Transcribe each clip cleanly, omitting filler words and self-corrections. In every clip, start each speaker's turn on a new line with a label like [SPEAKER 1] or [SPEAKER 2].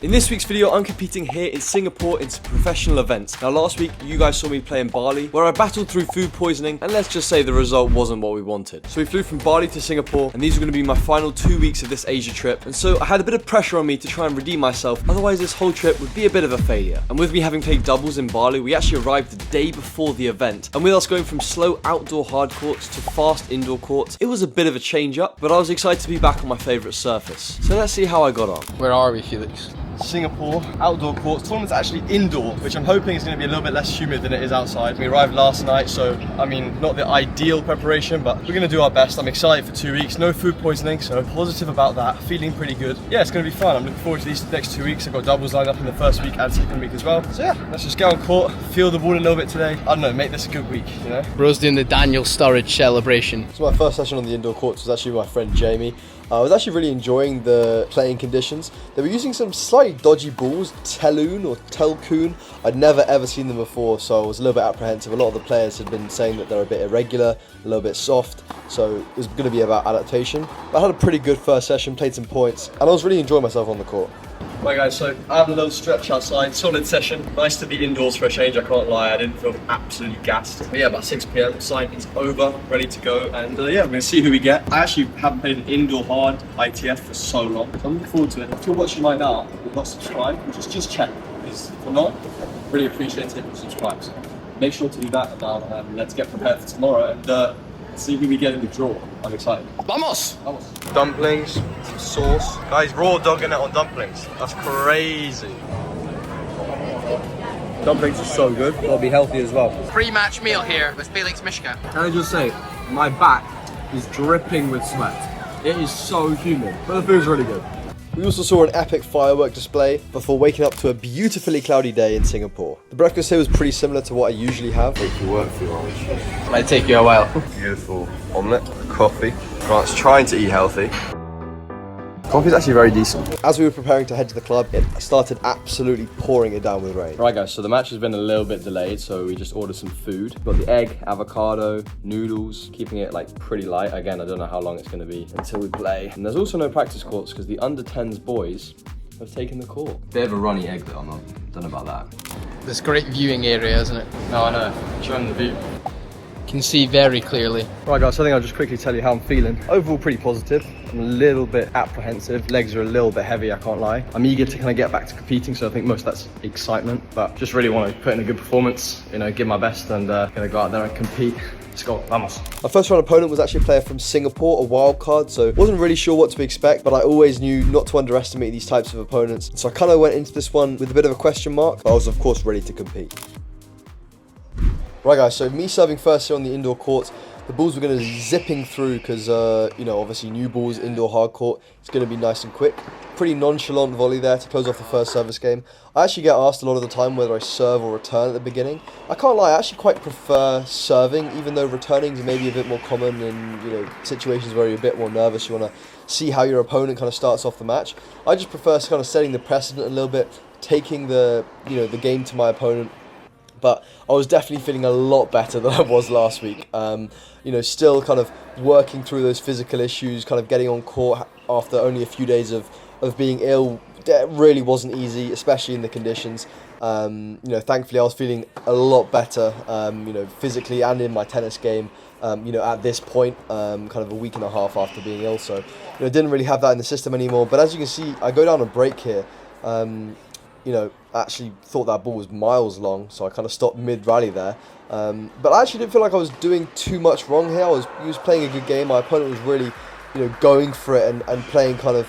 [SPEAKER 1] In this week's video, I'm competing here in Singapore in some professional events. Now last week, you guys saw me play in Bali, where I battled through food poisoning, and let's just say the result wasn't what we wanted. So we flew from Bali to Singapore, and these are going to be my final 2 weeks of this Asia trip, and so I had a bit of pressure on me to try and redeem myself, otherwise this whole trip would be a bit of a failure. And with me having played doubles in Bali, we actually arrived the day before the event, and with us going from slow outdoor hard courts to fast indoor courts, it was a bit of a change up, but I was excited to be back on my favourite surface. So let's see how I got on.
[SPEAKER 2] Where are we, Felix?
[SPEAKER 1] Singapore, outdoor courts. Tournament's actually indoor, which I'm hoping is going to be a little bit less humid than it is outside. We arrived last night, so I mean, not the ideal preparation, but we're going to do our best. I'm excited for 2 weeks, no food poisoning, so positive about that, feeling pretty good. Yeah, it's going to be fun. I'm looking forward to these next 2 weeks. I've got doubles lined up in the first week and second week as well. So yeah, let's just get on court, feel the ball a little bit today. I don't know, make this a good week, you know?
[SPEAKER 2] Bro's doing the Daniel Sturridge celebration.
[SPEAKER 1] So my first session on the indoor courts was actually with my friend Jamie. I was actually really enjoying the playing conditions. They were using some slightly dodgy balls, Telcoon. I'd never ever seen them before, so I was a little bit apprehensive. A lot of the players had been saying that they're a bit irregular, a little bit soft, so it was going to be about adaptation. But I had a pretty good first session, played some points, and I was really enjoying myself on the court. Right guys, so I had a little stretch outside, solid session. Nice to be indoors for a change, I can't lie, I didn't feel absolutely gassed. But yeah, about 6 PM, signing's over, ready to go, and yeah, we're gonna see who we get. I actually haven't played an indoor hard ITF for so long, so I'm looking forward to it. If you're watching right now, and you're not subscribed, just check, because if you're not, really appreciate it if you subscribe. So make sure to do that, and now let's get prepared for tomorrow, and see who we get in the draw. I'm excited.
[SPEAKER 2] Vamos!
[SPEAKER 1] Vamos. Dumplings, some sauce. Guys, raw dogging it on dumplings. That's crazy. Dumplings are so good. They'll be healthy as well.
[SPEAKER 2] Pre-match meal here with Felix Mischker.
[SPEAKER 1] Can I just say, my back is dripping with sweat. It is so humid, but the food's really good. We also saw an epic firework display before waking up to a beautifully cloudy day in Singapore. The breakfast here was pretty similar to what I usually have.
[SPEAKER 3] Make you work for your orange.
[SPEAKER 2] Might take you a while.
[SPEAKER 3] Beautiful omelette, coffee. Grant's trying to eat healthy. Coffee's actually very decent.
[SPEAKER 1] As we were preparing to head to the club, it started absolutely pouring it down with rain. Right guys, so the match has been a little bit delayed, so we just ordered some food. We've got the egg, avocado, noodles, keeping it like pretty light. Again, I don't know how long it's going to be until we play. And there's also no practice courts because the under-10s boys have taken the court.
[SPEAKER 3] Bit of a runny egg though, I don't know about that.
[SPEAKER 2] This great viewing area, isn't it?
[SPEAKER 1] No, I know. Showing the view.
[SPEAKER 2] Can see very clearly.
[SPEAKER 1] Right guys, so I think I'll just quickly tell you how I'm feeling. Overall pretty positive. I'm a little bit apprehensive. Legs are a little bit heavy, I can't lie. I'm eager to kind of get back to competing, so I think most of that's excitement, but just really want to put in a good performance, you know, give my best, and gonna go out there and compete. Let's go, vamos. My first round opponent was actually a player from Singapore, a wild card, so wasn't really sure what to expect, but I always knew not to underestimate these types of opponents. So I kind of went into this one with a bit of a question mark, but I was of course ready to compete. Right guys, so me serving first here on the indoor court. The balls were going to zipping through because, you know, obviously new balls, indoor hard court. It's going to be nice and quick. Pretty nonchalant volley there to close off the first service game. I actually get asked a lot of the time whether I serve or return at the beginning. I can't lie, I actually quite prefer serving, even though returning is maybe a bit more common in, you know, situations where you're a bit more nervous. You want to see how your opponent kind of starts off the match. I just prefer kind of setting the precedent a little bit, taking the, you know, the game to my opponent. But I was definitely feeling a lot better than I was last week. You know, still kind of working through those physical issues, kind of getting on court after only a few days of being ill. It really wasn't easy, especially in the conditions. You know, thankfully I was feeling a lot better, you know, physically and in my tennis game, you know, at this point, kind of a week and a half after being ill. So, you know, didn't really have that in the system anymore. But as you can see, I go down a break here. You know, actually thought that ball was miles long, so I kind of stopped mid-rally there. But I actually didn't feel like I was doing too much wrong here. He was playing a good game. My opponent was really, you know, going for it and playing kind of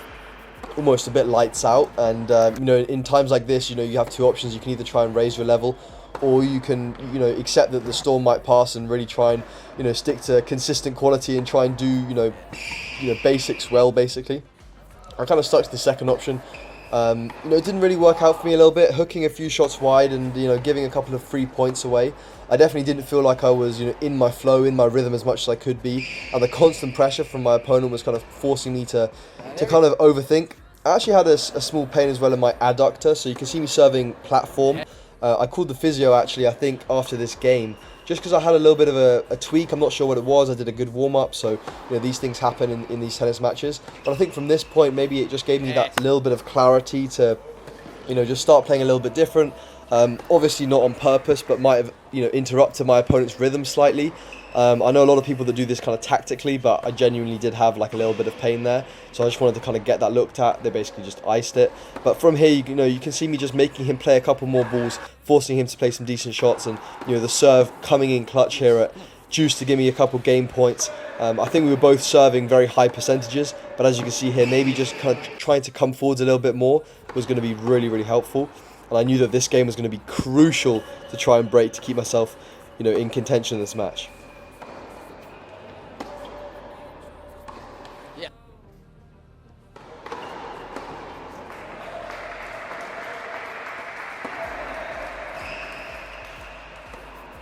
[SPEAKER 1] almost a bit lights out. And, you know, in times like this, you know, you have two options. You can either try and raise your level, or you can, you know, accept that the storm might pass and really try and, you know, stick to consistent quality and try and do, you know, basics well, basically. I kind of stuck to the second option. You know, it didn't really work out for me a little bit, hooking a few shots wide and, you know, giving a couple of free points away. I definitely didn't feel like I was, you know, in my flow, in my rhythm as much as I could be, and the constant pressure from my opponent was kind of forcing me to kind of overthink. I actually had a small pain as well in my adductor, so you can see me serving platform. I called the physio actually, I think, after this game, just because I had a little bit of a tweak. I'm not sure what it was. I did a good warm-up, so, you know, these things happen in these tennis matches. But I think from this point, maybe it just gave me that little bit of clarity to just start playing a little bit different. Obviously not on purpose, but might have, interrupted my opponent's rhythm slightly. I know a lot of people that do this kind of tactically, but I genuinely did have like a little bit of pain there. So I just wanted to kind of get that looked at. They basically just iced it. But from here, you can see me just making him play a couple more balls, forcing him to play some decent shots, and the serve coming in clutch here at Juice to give me a couple game points. I think we were both serving very high percentages, but as you can see here, maybe just kind of trying to come forwards a little bit more was going to be really, really helpful. And I knew that this game was going to be crucial to try and break to keep myself, in contention in this match.
[SPEAKER 2] Yeah.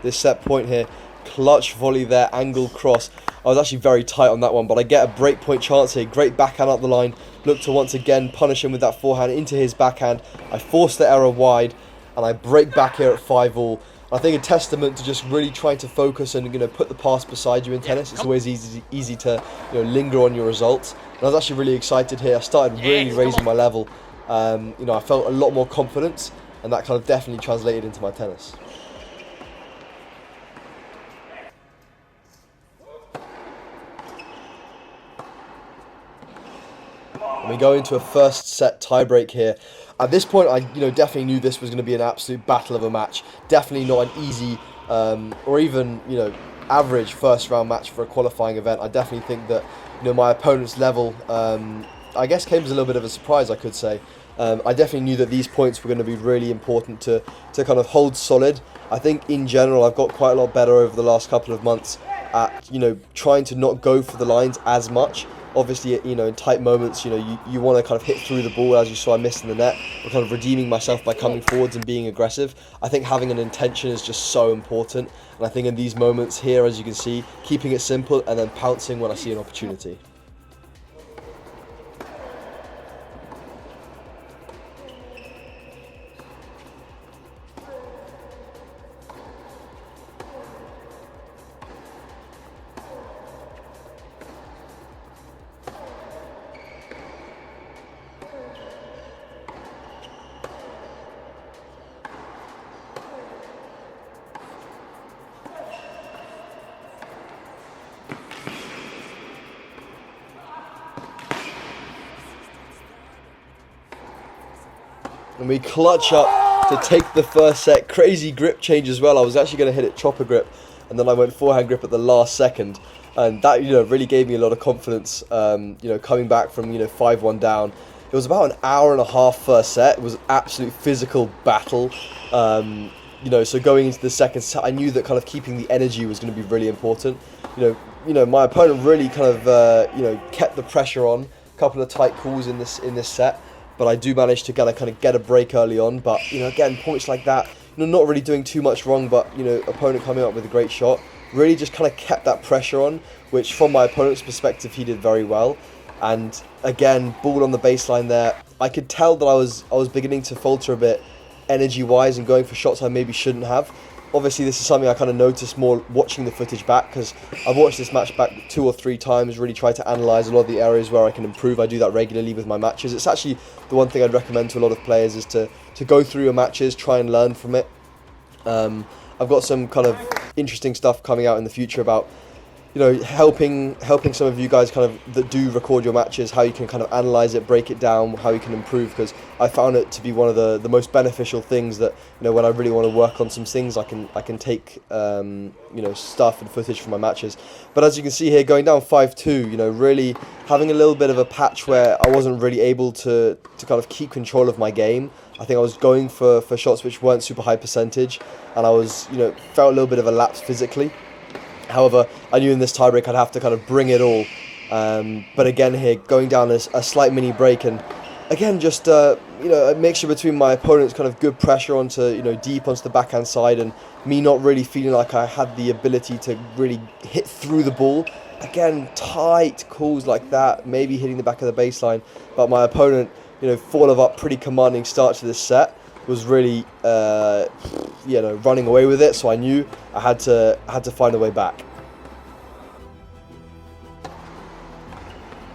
[SPEAKER 1] This set point here, clutch volley there, angle cross. I was actually very tight on that one, but I get a break point chance here. Great backhand up the line. Look to once again punish him with that forehand into his backhand. I force the error wide, and I break back here at 5-all. I think a testament to just really trying to focus and put the past beside you in tennis. It's always easy to linger on your results. And I was actually really excited here. I started really raising my level. I felt a lot more confidence, and that kind of definitely translated into my tennis. We go into a first set tiebreak here. At this point, I definitely knew this was going to be an absolute battle of a match. Definitely not an easy or even average first round match for a qualifying event. I definitely think that my opponent's level, I guess, came as a little bit of a surprise, I could say. I definitely knew that these points were going to be really important to kind of hold solid. I think in general I've got quite a lot better over the last couple of months at trying to not go for the lines as much. Obviously, in tight moments, you want to kind of hit through the ball, as you saw I missed in the net, but kind of redeeming myself by coming forwards and being aggressive. I think having an intention is just so important, and I think in these moments here, as you can see, keeping it simple and then pouncing when I see an opportunity. And we clutch up to take the first set. Crazy grip change as well. I was actually going to hit it chopper grip, and then I went forehand grip at the last second. And that really gave me a lot of confidence, coming back from 5-1 down. It was about an hour and a half first set. It was an absolute physical battle. So going into the second set, I knew that kind of keeping the energy was going to be really important. My opponent really kind of kept the pressure on. A couple of tight calls in this set. But I do manage to kind of get a break early on. But again, points like that, not really doing too much wrong, but opponent coming up with a great shot, really just kind of kept that pressure on, which from my opponent's perspective he did very well. And again, ball on the baseline there. I could tell that I was beginning to falter a bit energy wise and going for shots I maybe shouldn't have. Obviously, this is something I kind of noticed more watching the footage back, because I've watched this match back 2 or 3 times, really try to analyse a lot of the areas where I can improve. I do that regularly with my matches. It's actually the one thing I'd recommend to a lot of players is to go through your matches, try and learn from it. I've got some kind of interesting stuff coming out in the future about helping some of you guys kind of that do record your matches, how you can kind of analyze it, break it down, how you can improve, because I found it to be one of the most beneficial things that when I really want to work on some things, I can take stuff and footage from my matches. But as you can see here, going down 5-2, really having a little bit of a patch where I wasn't really able to kind of keep control of my game. I think I was going for shots which weren't super high percentage, and I was felt a little bit of a lapse physically. However, I knew in this tiebreak I'd have to kind of bring it all. But again here, going down a slight mini break, and again just a mixture between my opponent's kind of good pressure onto deep onto the backhand side, and me not really feeling like I had the ability to really hit through the ball. Again, tight calls like that, maybe hitting the back of the baseline. But my opponent, 4-love up, pretty commanding start to this set, was really running away with it, so I knew I had to find a way back.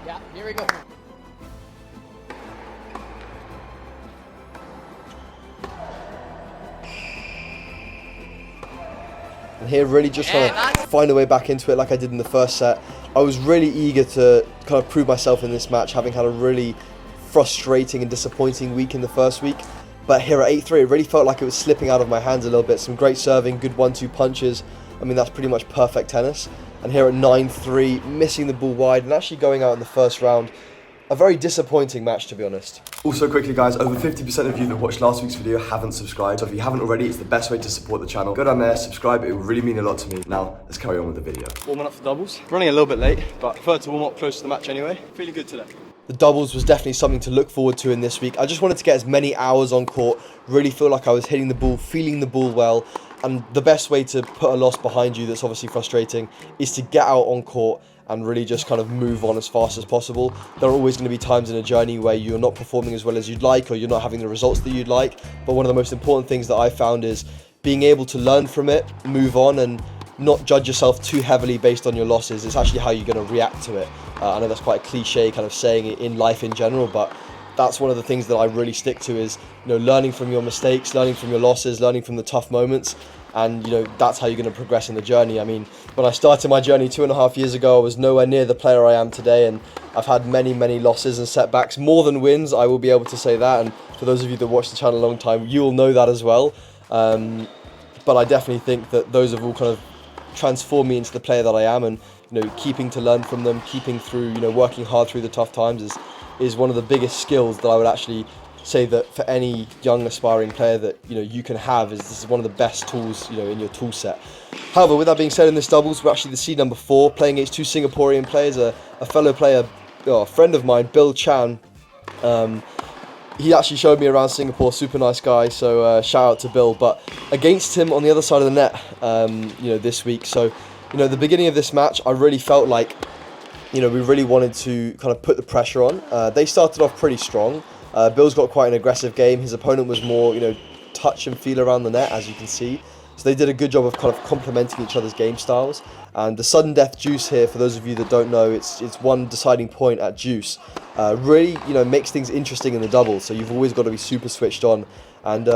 [SPEAKER 2] Yeah, here we go.
[SPEAKER 1] And here really just trying to find a way back into it like I did in the first set. I was really eager to kind of prove myself in this match, having had a really frustrating and disappointing week in the first week. But here at 8-3, it really felt like it was slipping out of my hands a little bit. Some great serving, good 1-2 punches. I mean, that's pretty much perfect tennis. And here at 9-3, missing the ball wide and actually going out in the first round. A very disappointing match, to be honest.
[SPEAKER 3] Also quickly guys, over 50% of you that watched last week's video haven't subscribed, so if you haven't already, it's the best way to support the channel. Go down there, subscribe, it will really mean a lot to me. Now, let's carry on with the video.
[SPEAKER 1] Warming up for doubles. Running a little bit late, but prefer to warm up close to the match anyway. Feeling good today. The doubles was definitely something to look forward to in this week. I just wanted to get as many hours on court, really feel like I was hitting the ball, feeling the ball well, and the best way to put a loss behind you that's obviously frustrating is to get out on court and really just kind of move on as fast as possible. There are always going to be times in a journey where you're not performing as well as you'd like, or you're not having the results that you'd like, but one of the most important things that I found is being able to learn from it, move on, and not judge yourself too heavily based on your losses. It's actually how you're going to react to it. I know that's quite a cliche kind of saying in life in general, but that's one of the things that I really stick to is, learning from your mistakes, learning from your losses, learning from the tough moments. And, that's how you're going to progress in the journey. I mean, when I started my journey 2.5 years ago, I was nowhere near the player I am today. And I've had many, many losses and setbacks, more than wins, I will be able to say that. And for those of you that watch the channel a long time, you will know that as well. But I definitely think that those have all kind of transformed me into the player that I am. And, keeping to learn from them, keeping through, working hard through the tough times is one of the biggest skills that I would actually say that for any young aspiring player that you can have. This is one of the best tools in your tool set. However, with that being said, in this doubles we're actually the seed number 4, playing against 2 Singaporean players, a fellow player, a friend of mine, Bill Chan. He actually showed me around Singapore, super nice guy, so shout out to Bill. But against him on the other side of the net this week, so the beginning of this match I really felt like we really wanted to kind of put the pressure on. They started off pretty strong. Bill's got quite an aggressive game. His opponent was more, touch and feel around the net, as you can see. So they did a good job of kind of complementing each other's game styles. And the sudden death juice here, for those of you that don't know, it's one deciding point at juice. Really, makes things interesting in the double. So you've always got to be super switched on. And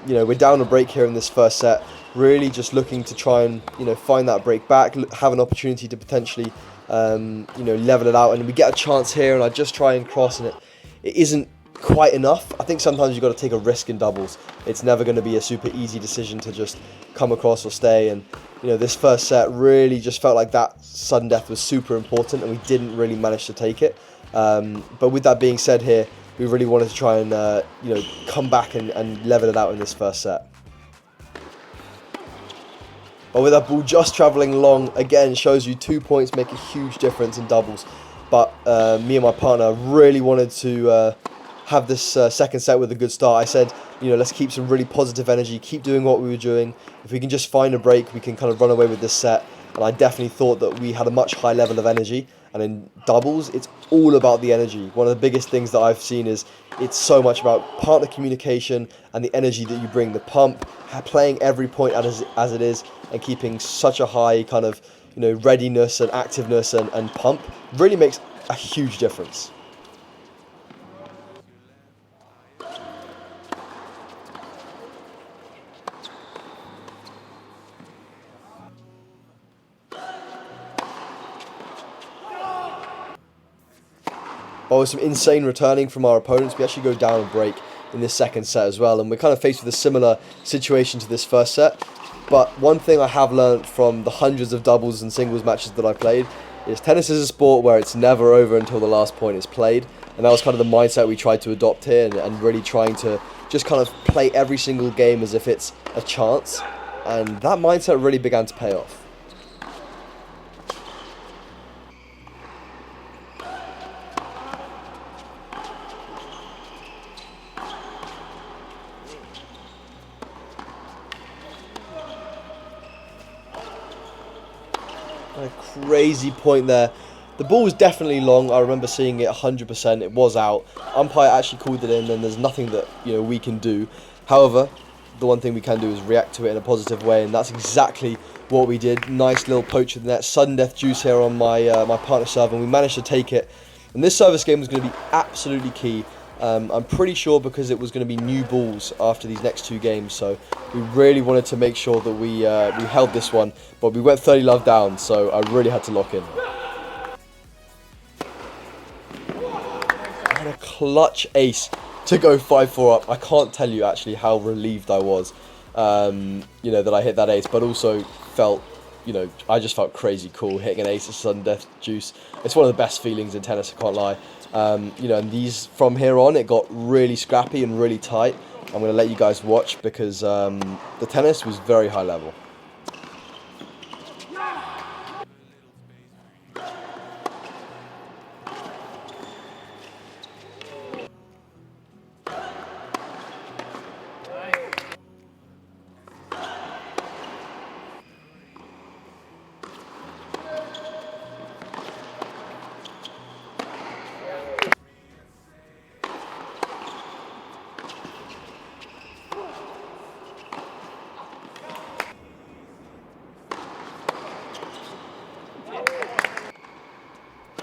[SPEAKER 1] we're down a break here in this first set. Really just looking to try and find that break back, have an opportunity to potentially level it out. And we get a chance here, and I just try and cross, and it isn't quite enough. I think sometimes you've got to take a risk in doubles. It's never going to be a super easy decision to just come across or stay. And this first set really just felt like that sudden death was super important, and we didn't really manage to take it. But with that being said, here we really wanted to try and come back and level it out in this first set. But with that ball just travelling long, again, shows you 2 points make a huge difference in doubles. But me and my partner really wanted to have this second set with a good start. I said, let's keep some really positive energy, keep doing what we were doing. If we can just find a break, we can kind of run away with this set. And I definitely thought that we had a much higher level of energy. And in doubles, it's all about the energy. One of the biggest things that I've seen is it's so much about partner communication and the energy that you bring, the pump, playing every point as it is, and keeping such a high kind of readiness and activeness and pump really makes a huge difference. But with some insane returning from our opponents, we actually go down a break in this second set as well. And we're kind of faced with a similar situation to this first set. But one thing I have learned from the hundreds of doubles and singles matches that I've played is tennis is a sport where it's never over until the last point is played. And that was kind of the mindset we tried to adopt here, and really trying to just kind of play every single game as if it's a chance. And that mindset really began to pay off. A crazy point there. The ball was definitely long. I remember seeing it 100%. It was out. Umpire actually called it in, and there's nothing that we can do. However, the one thing we can do is react to it in a positive way, and that's exactly what we did. Nice little poach with the net. Sudden death juice here on my partner serve, and we managed to take it. And this service game was going to be absolutely key I'm pretty sure because it was going to be new balls after these next 2 games, so we really wanted to make sure that we held this one, but we went 30-love down, so I really had to lock in. And a clutch ace to go 5-4 up. I can't tell you actually how relieved I was, you know, that I hit that ace, but also felt, you know, I just felt crazy cool hitting an ace of sudden death juice. It's one of the best feelings in tennis, I can't lie. You know, and these, from here on, it got really scrappy and really tight. I'm going to let you guys watch because the tennis was very high level.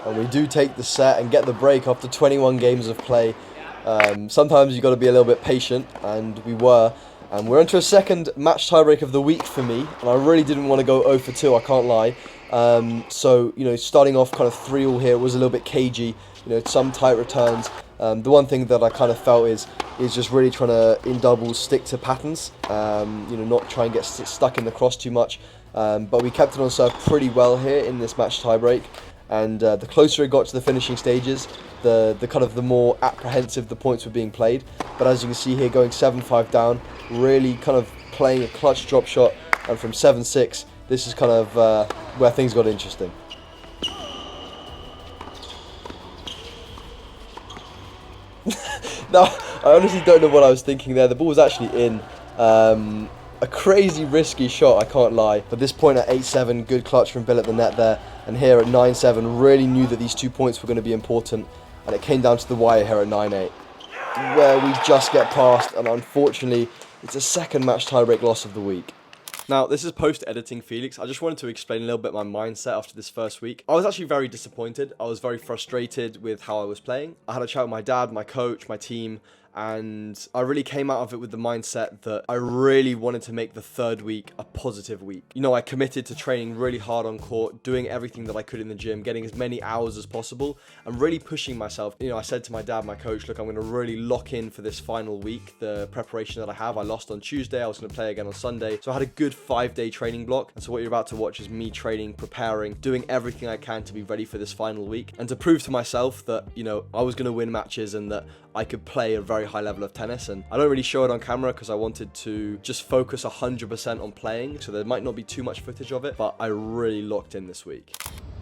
[SPEAKER 1] And we do take the set and get the break after 21 games of play. Sometimes you've got to be a little bit patient, and we were. And we're into a second match tiebreak of the week for me, and I really didn't want to go 0 for 2, I can't lie. So, you know, starting off kind of 3-all here was a little bit cagey, you know, some tight returns. The one thing that I kind of felt is just really trying to, in doubles, stick to patterns, you know, not try and get stuck in the cross too much. But we kept it on serve pretty well here in this match tiebreak. And the closer it got to the finishing stages, the kind of the more apprehensive the points were being played. But as you can see here, going 7-5 down, really kind of playing a clutch drop shot, and from 7-6, this is kind of where things got interesting. Now, I honestly don't know what I was thinking there. The ball was actually in. A crazy risky shot, I can't lie. But this point at 8-7, good clutch from Bill at the net there. And here at 9-7, really knew that these 2 points were going to be important. And it came down to the wire here at 9-8, where we just get past. And unfortunately, it's a second match tiebreak loss of the week. Now, this is post-editing Felix. I just wanted to explain a little bit my mindset after this first week. I was actually very disappointed. I was very frustrated with how I was playing. I had a chat with my dad, my coach, my team, and I really came out of it with the mindset that I really wanted to make the third week a positive week. You know, I committed to training really hard on court, doing everything that I could in the gym, getting as many hours as possible, and really pushing myself. You know, I said to my dad, my coach, look, I'm going to really lock in for this final week, the preparation that I have. I lost on Tuesday, I was going to play again on Sunday, so I had a good 5-day training block. And so what you're about to watch is me training, preparing, doing everything I can to be ready for this final week, and to prove to myself that, you know, I was going to win matches and that I could play a very high level of tennis. And I don't really show it on camera because I wanted to just focus 100% on playing, so there might not be too much footage of it, but I really locked in this week.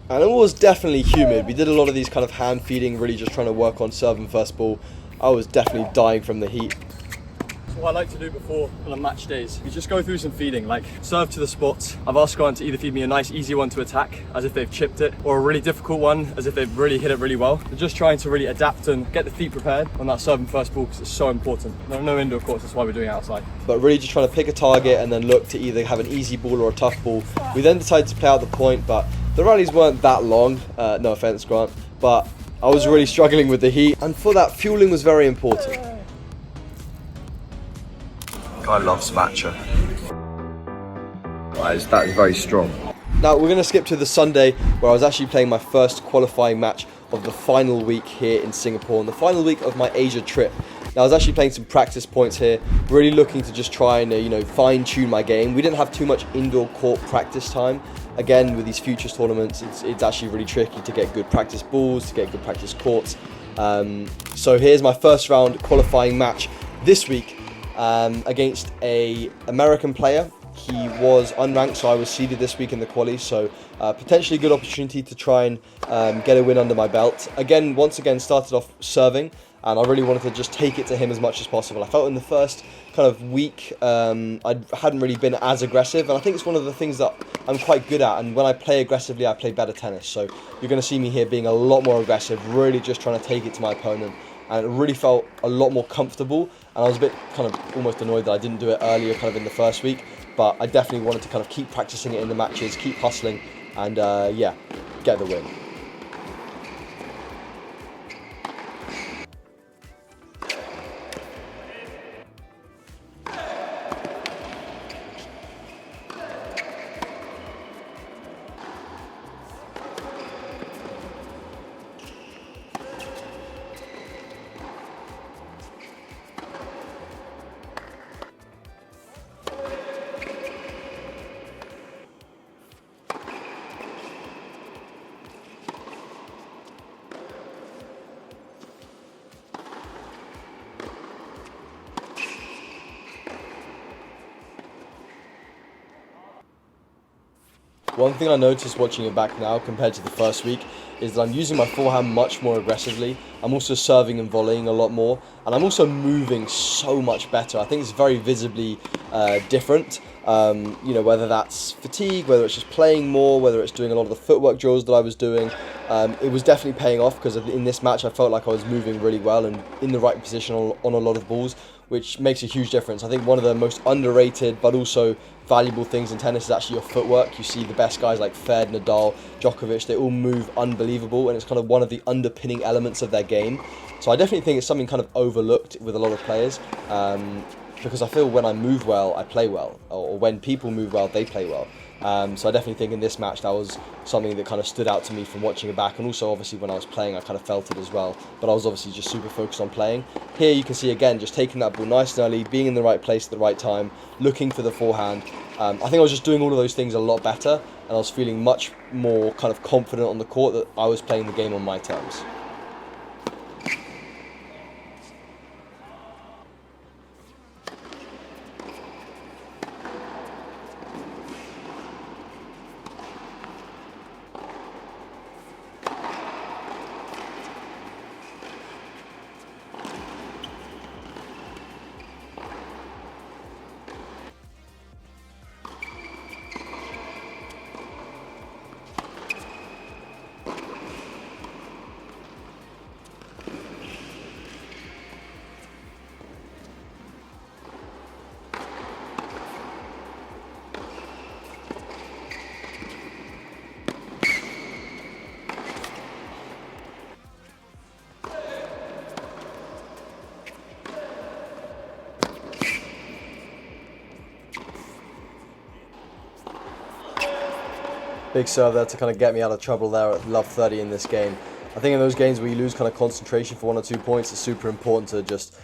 [SPEAKER 1] And it was definitely humid. We did a lot of these kind of hand feeding, really just trying to work on serve and first ball. I was definitely dying from the heat.
[SPEAKER 4] What I like to do before on the match days is just go through some feeding, like serve to the spots. I've asked Grant to either feed me a nice easy one to attack, as if they've chipped it, or a really difficult one, as if they've really hit it really well. We're just trying to really adapt and get the feet prepared on that serve and first ball, because it's so important. No indoor courts, that's why we're doing it outside.
[SPEAKER 1] But really just trying to pick a target and then look to either have an easy ball or a tough ball. We then decided to play out the point, but the rallies weren't that long, no offense Grant, but I was really struggling with the heat, and for that, fueling was very important.
[SPEAKER 3] I love Smatcher.
[SPEAKER 1] That is very strong. Now we're going to skip to the Sunday, where I was actually playing my first qualifying match of the final week here in Singapore, and the final week of my Asia trip. Now I was actually playing some practice points here, really looking to just try and you know, fine-tune my game. We didn't have too much indoor court practice time. Again, with these futures tournaments, it's actually really tricky to get good practice balls, to get good practice courts. So here's my first round qualifying match this week. Against a American player. He was unranked, so I was seeded this week in the quali, so potentially a good opportunity to try and get a win under my belt. Once again started off serving, and I really wanted to just take it to him as much as possible. I felt in the first kind of week I hadn't really been as aggressive, and I think it's one of the things that I'm quite good at, and when I play aggressively I play better tennis. So you're going to see me here being a lot more aggressive, really just trying to take it to my opponent. And it really felt a lot more comfortable, and I was a bit kind of almost annoyed that I didn't do it earlier kind of in the first week, but I definitely wanted to kind of keep practicing it in the matches, keep hustling, and yeah, get the win. One thing I noticed watching it back now compared to the first week is that I'm using my forehand much more aggressively. I'm also serving and volleying a lot more, and I'm also moving so much better. I think it's very visibly different. You know, whether that's fatigue, whether it's just playing more, whether it's doing a lot of the footwork drills that I was doing. It was definitely paying off, because in this match I felt like I was moving really well and in the right position on a lot of balls, which makes a huge difference. I think one of the most underrated but also valuable things in tennis is actually your footwork. You see the best guys like Fed, Nadal, Djokovic, they all move unbelievable, and it's kind of one of the underpinning elements of their game. So I definitely think it's something kind of overlooked with a lot of players, because I feel when I move well, I play well, or when people move well, they play well. So I definitely think in this match that was something that kind of stood out to me from watching it back, and also obviously when I was playing I kind of felt it as well, but I was obviously just super focused on playing. Here you can see again just taking that ball nice and early, being in the right place at the right time, looking for the forehand. I think I was just doing all of those things a lot better, and I was feeling much more kind of confident on the court that I was playing the game on my terms. Big serve there to kind of get me out of trouble there at love 30 in this game. I think in those games where you lose kind of concentration for 1 or 2 points, it's super important to just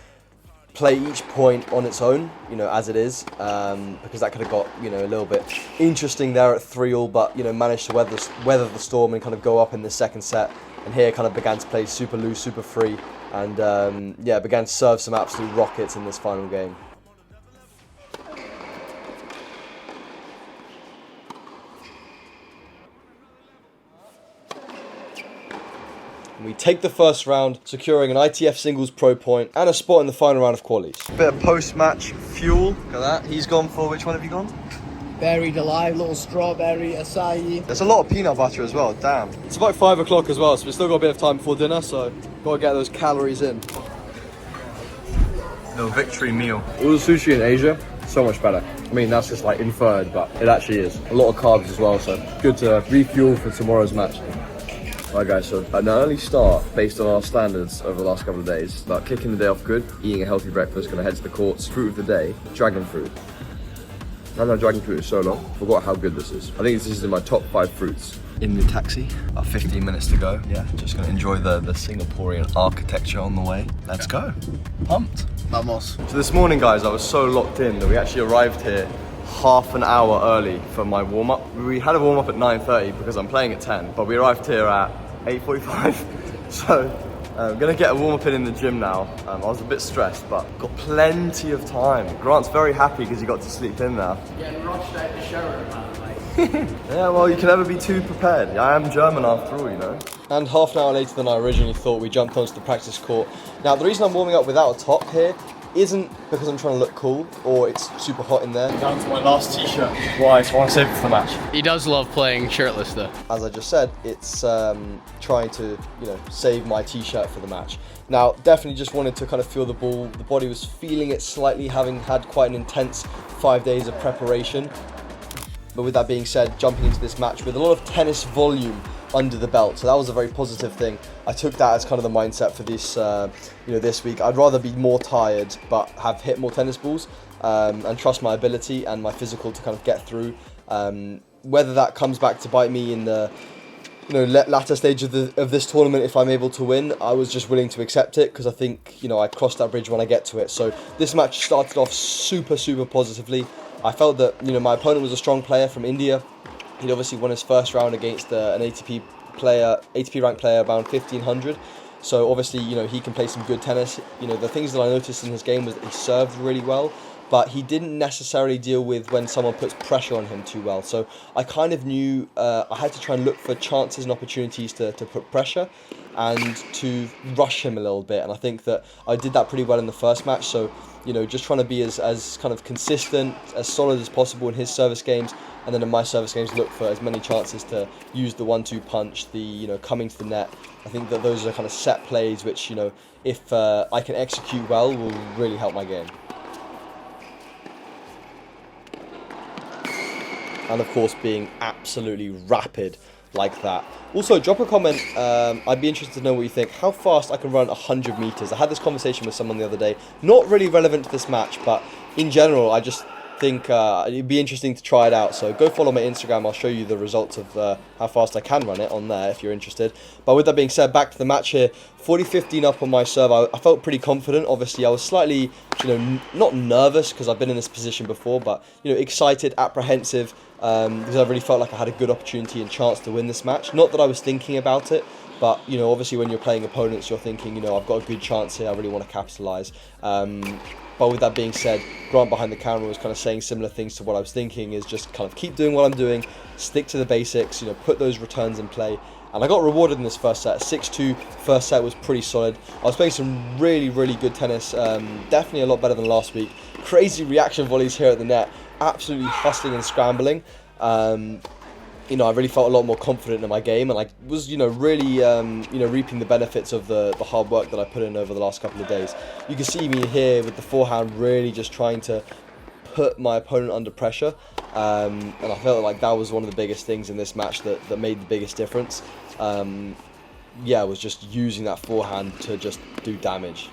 [SPEAKER 1] play each point on its own, you know, as it is, because that could have got, you know, a little bit interesting there at 3-all, but, you know, managed to weather the storm and kind of go up in the second set. And here kind of began to play super loose, super free, and yeah, began to serve some absolute rockets in this final game. We take the first round, securing an ITF singles pro point and a spot in the final round of qualies. Bit of post-match fuel. Look at that. He's gone for, which one have you gone?
[SPEAKER 5] Berry delight, little strawberry, acai.
[SPEAKER 1] There's a lot of peanut butter as well, damn. It's about 5 o'clock as well, so we've still got a bit of time before dinner, so gotta get those calories in. Little victory meal. All the sushi in Asia, so much better. I mean, that's just like inferred, but it actually is. A lot of carbs as well, so good to refuel for tomorrow's match. Right guys, so an early start based on our standards over the last couple of days. But kicking the day off good, eating a healthy breakfast, gonna head to the courts. Fruit of the day, dragon fruit. I haven't had dragon fruit in so long, forgot how good this is. I think this is in my top 5 fruits. In the taxi, about 15 minutes to go. Yeah, just gonna enjoy the Singaporean architecture on the way. Let's go. Pumped.
[SPEAKER 5] Vamos.
[SPEAKER 1] So this morning guys, I was so locked in that we actually arrived here half an hour early for my warm-up. We had a warm-up at 9:30 because I'm playing at 10, but we arrived here at 8:45. So I'm gonna get a warm-up in the gym now. I was a bit stressed, but got plenty of time. Grant's very happy because he got to sleep in now.
[SPEAKER 5] Getting rushed out the shower, apparently.
[SPEAKER 1] Yeah, well, you can never be too prepared. I am German after all, you know. And half an hour later than I originally thought, we jumped onto the practice court. Now, the reason I'm warming up without a top here isn't because I'm trying to look cool or it's super hot in there.
[SPEAKER 4] Down to my last t-shirt. Why? So I want to save it for the match.
[SPEAKER 2] He does love playing shirtless though.
[SPEAKER 1] As I just said, it's trying to, you know, save my t-shirt for the match. Now, definitely just wanted to kind of feel the ball. The body was feeling it slightly, having had quite an intense 5 days of preparation. But with that being said, jumping into this match with a lot of tennis volume under the belt, so that was a very positive thing. I took that as kind of the mindset for this, you know, this week. I'd rather be more tired but have hit more tennis balls and trust my ability and my physical to kind of get through. Whether that comes back to bite me in the, you know, latter stage of this tournament, if I'm able to win, I was just willing to accept it because I think, you know, I cross that bridge when I get to it. So this match started off super positively. I felt that, you know, my opponent was a strong player from India. He'd obviously won his first round against an ATP ranked player around 1500. So obviously, you know, he can play some good tennis. You know, the things that I noticed in his game was that he served really well. but he didn't necessarily deal with when someone puts pressure on him too well. So I kind of knew I had to try and look for chances and opportunities to put pressure and to rush him a little bit. And I think that I did that pretty well in the first match. So, you know, just trying to be as kind of consistent, as solid as possible in his service games, and then in my service games look for as many chances to use the 1-2 punch, the, you know, coming to the net. I think that those are kind of set plays which, you know, if I can execute well, will really help my game. And of course being absolutely rapid like that. Also, drop a comment. I'd be interested to know what you think. How fast I can run 100 meters. I had this conversation with someone the other day. Not really relevant to this match, but in general, I just think it'd be interesting to try it out. So go follow my Instagram. I'll show you the results of how fast I can run it on there if you're interested. But with that being said, back to the match here. 40-15 up on my serve. I felt pretty confident. Obviously, I was slightly, you know, not nervous because I've been in this position before, but, you know, excited, apprehensive, because I really felt like I had a good opportunity and chance to win this match. Not that I was thinking about it, but, you know, obviously when you're playing opponents, you're thinking, you know, I've got a good chance here. I really want to capitalise. But with that being said, Grant behind the camera was kind of saying similar things to what I was thinking, is just kind of keep doing what I'm doing, stick to the basics, you know, put those returns in play. And I got rewarded in this first set. 6-2 first set was pretty solid. I was playing some really, really good tennis, definitely a lot better than last week. Crazy reaction volleys here at the net, absolutely hustling and scrambling. You know, I really felt a lot more confident in my game, and I was, you know, really, you know, reaping the benefits of the hard work that I put in over the last couple of days. You can see me here with the forehand really just trying to put my opponent under pressure, and I felt like that was one of the biggest things in this match that made the biggest difference. Yeah, was just using that forehand to just do damage.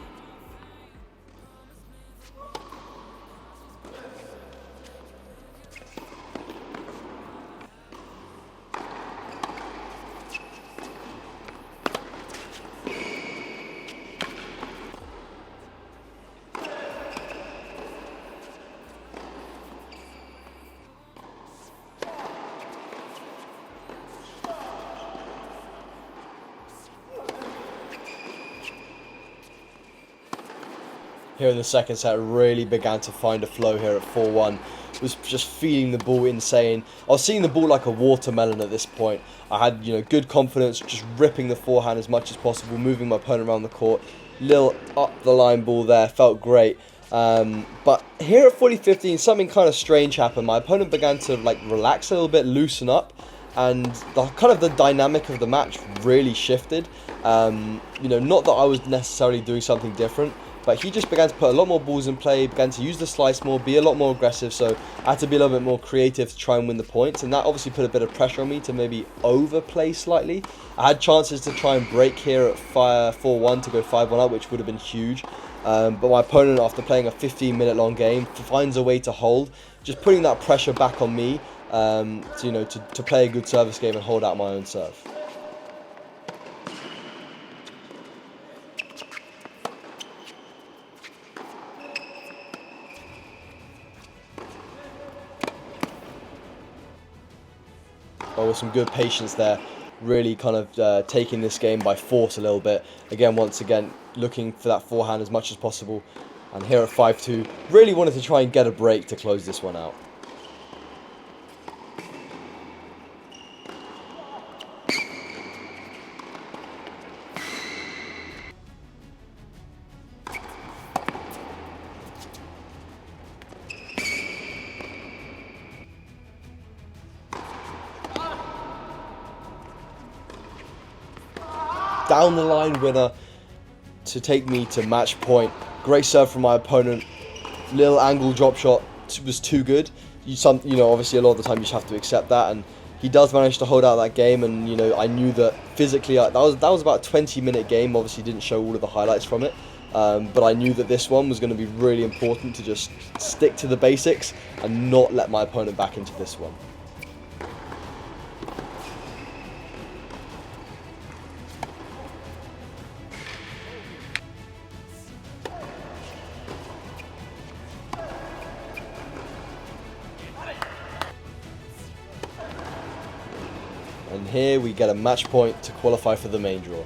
[SPEAKER 1] Here in the second set, really began to find a flow here at 4-1. Was just feeling the ball insane. I was seeing the ball like a watermelon at this point. I had, you know, good confidence, just ripping the forehand as much as possible, moving my opponent around the court. Little up the line ball there, felt great. But here at 40-15, something kind of strange happened. My opponent began to like relax a little bit, loosen up, and the dynamic of the match really shifted. You know, not that I was necessarily doing something different, but he just began to put a lot more balls in play, began to use the slice more, be a lot more aggressive, so I had to be a little bit more creative to try and win the points, and that obviously put a bit of pressure on me to maybe overplay slightly. I had chances to try and break here at 4-1 to go 5-1 up, which would have been huge, but my opponent, after playing a 15-minute long game, finds a way to hold, just putting that pressure back on me, to play a good service game and hold out my own serve. But with some good patience there, really kind of taking this game by force a little bit. Again, once again, looking for that forehand as much as possible. And here at 5-2, really wanted to try and get a break to close this one out. Down the line winner to take me to match point. Great serve from my opponent. Little angle drop shot was too good. You know, obviously a lot of the time you just have to accept that, and he does manage to hold out that game. And you know, I knew that physically that was about a 20-minute game. Obviously, didn't show all of the highlights from it, but I knew that this one was going to be really important to just stick to the basics and not let my opponent back into this one. And here we get a match point to qualify for the main draw.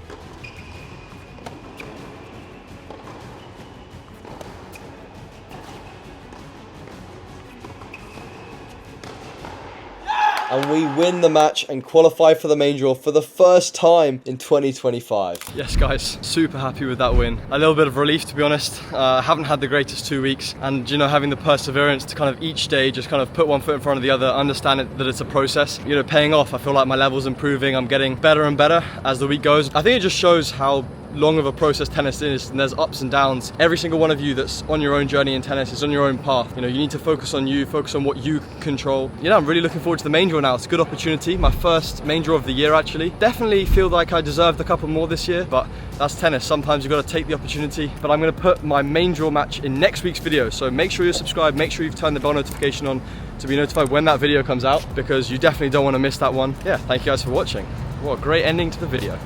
[SPEAKER 3] and we win the match and qualify for the main draw for the first time in 2025.
[SPEAKER 4] Yes guys, super happy with that win. A little bit of relief, to be honest. Haven't had the greatest 2 weeks, and you know, having the perseverance to kind of each day just kind of put one foot in front of the other, understand that it's a process, you know, paying off. I feel like my level's improving. I'm getting better and better as the week goes. I think it just shows how long of a process tennis is, and there's ups and downs. Every single one of you that's on your own journey in tennis is on your own path. You know, you need to focus on you, focus on what you control. You know, I'm really looking forward to the main draw now. It's a good opportunity. My first main draw of the year, actually. Definitely feel like I deserved a couple more this year, but that's tennis. Sometimes you've got to take the opportunity. But I'm going to put my main draw match in next week's video, so make sure you're subscribed, make sure you've turned the bell notification on to be notified when that video comes out, because you definitely don't want to miss that one. Yeah, thank you guys for watching. What a great ending to the video.